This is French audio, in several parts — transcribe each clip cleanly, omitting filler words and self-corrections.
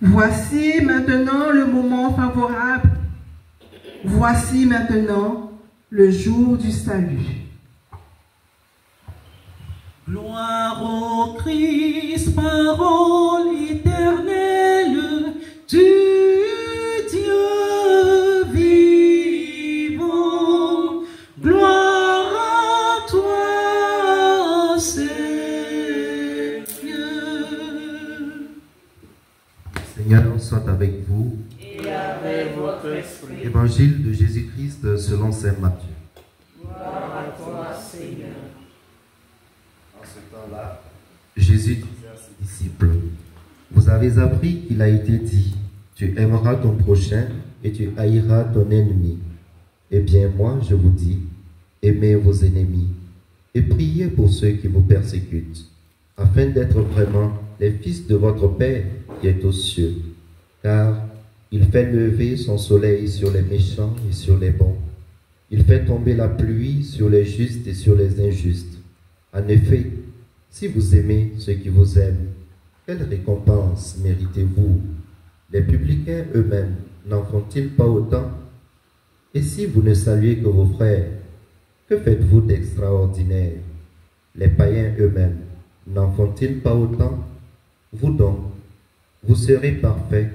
Voici maintenant le moment favorable. Voici maintenant le jour du salut. Gloire au Christ, parole éternelle du Dieu vivant. Gloire à toi, Seigneur. Seigneur soit avec vous. Et avec votre esprit. Évangile de Jésus-Christ selon saint Matthieu. Gloire à toi, Seigneur. En ce temps-là, Jésus disait à ses disciples, vous avez appris qu'il a été dit, tu aimeras ton prochain et tu haïras ton ennemi. Eh bien, moi, je vous dis, aimez vos ennemis et priez pour ceux qui vous persécutent, afin d'être vraiment les fils de votre Père qui est aux cieux. Car il fait lever son soleil sur les méchants et sur les bons. Il fait tomber la pluie sur les justes et sur les injustes. En effet, si vous aimez ceux qui vous aiment, quelle récompense méritez-vous? Les publicains eux-mêmes n'en font-ils pas autant? Et si vous ne saluez que vos frères, que faites-vous d'extraordinaire? Les païens eux-mêmes n'en font-ils pas autant? Vous donc, vous serez parfaits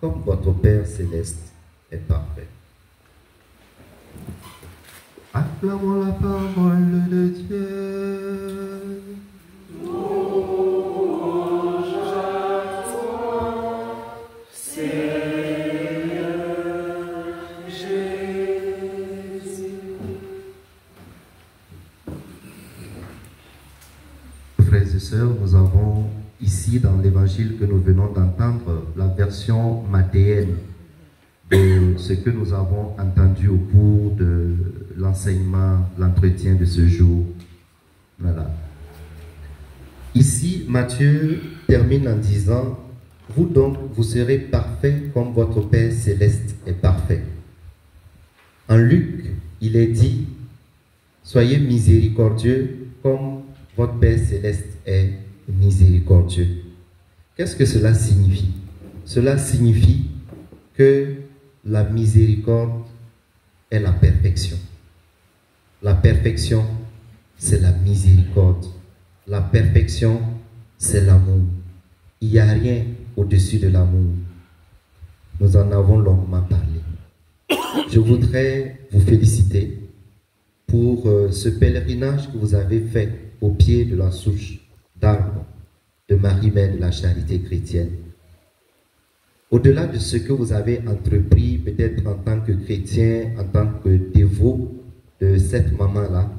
comme votre Père céleste est parfait. Acclamons la parole de Dieu. Louange à toi, Seigneur Jésus. Frères et sœurs, nous avons ici dans l'évangile que nous venons d'entendre la version mathéenne de ce que nous avons entendu au cours de l'enseignement, l'entretien de ce jour. Voilà. Ici, Matthieu termine en disant, vous donc, vous serez parfaits comme votre Père céleste est parfait. En Luc, il est dit, soyez miséricordieux comme votre Père céleste est miséricordieux. Qu'est-ce que cela signifie? Cela signifie que la miséricorde est la perfection. La perfection, c'est la miséricorde. La perfection, c'est l'amour. Il n'y a rien au-dessus de l'amour. Nous en avons longuement parlé. Je voudrais vous féliciter pour ce pèlerinage que vous avez fait au pied de la souche d'arbre de Marie-Mère de la Charité chrétienne. Au-delà de ce que vous avez entrepris, peut-être en tant que chrétien, en tant que dévot de cette maman-là,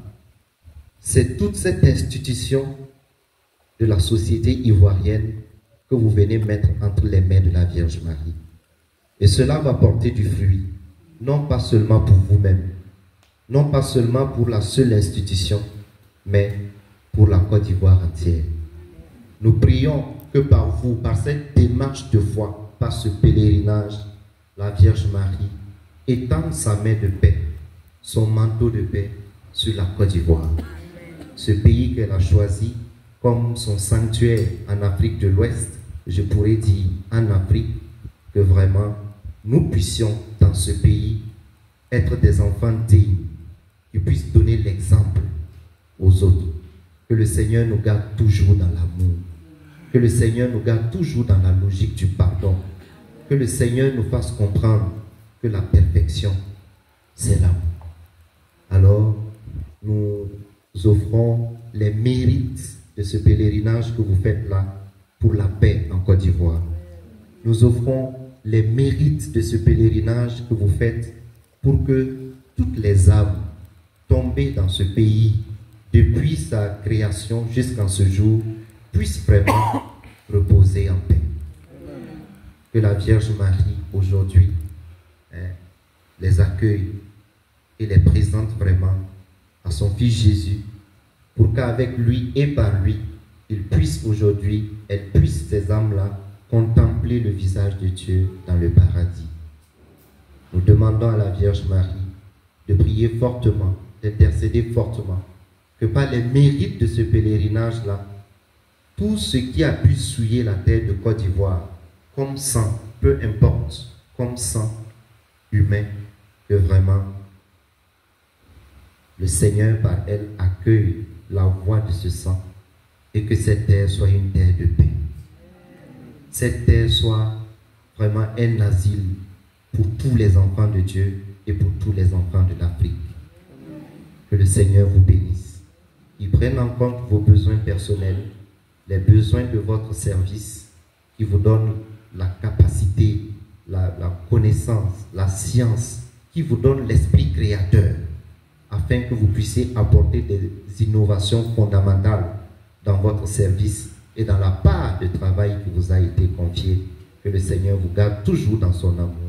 c'est toute cette institution de la société ivoirienne que vous venez mettre entre les mains de la Vierge Marie. Et cela va porter du fruit, non pas seulement pour vous-même, non pas seulement pour la seule institution, mais pour la Côte d'Ivoire entière. Nous prions que par vous, par cette démarche de foi, par ce pèlerinage, la Vierge Marie étende sa main de paix, son manteau de paix sur la Côte d'Ivoire. Ce pays qu'elle a choisi comme son sanctuaire en Afrique de l'Ouest, je pourrais dire en Afrique, que vraiment nous puissions dans ce pays être des enfants dignes qui puissent donner l'exemple aux autres. Que le Seigneur nous garde toujours dans l'amour. Que le Seigneur nous garde toujours dans la logique du pardon. Que le Seigneur nous fasse comprendre que la perfection, c'est l'amour. Alors, nous offrons les mérites de ce pèlerinage que vous faites là pour la paix en Côte d'Ivoire. Nous offrons les mérites de ce pèlerinage que vous faites pour que toutes les âmes tombées dans ce pays depuis sa création jusqu'en ce jour puissent vraiment reposer en paix. Que la Vierge Marie aujourd'hui les accueille et les présente vraiment à son Fils Jésus pour qu'avec lui et par lui, il puisse aujourd'hui, elles puissent, ces âmes-là, contempler le visage de Dieu dans le paradis. Nous demandons à la Vierge Marie de prier fortement, d'intercéder fortement, que par les mérites de ce pèlerinage-là, tout ce qui a pu souiller la terre de Côte d'Ivoire, comme sang, peu importe, comme sang humain, que vraiment le Seigneur par elle accueille la voix de ce sang et que cette terre soit une terre de paix. Cette terre soit vraiment un asile pour tous les enfants de Dieu et pour tous les enfants de l'Afrique. Que le Seigneur vous bénisse. Il prenne en compte vos besoins personnels, les besoins de votre service, qui vous donne la capacité, la connaissance, la science, qui vous donne l'esprit créateur, afin que vous puissiez apporter des innovations fondamentales dans votre service et dans la part de travail qui vous a été confiée. Que le Seigneur vous garde toujours dans son amour.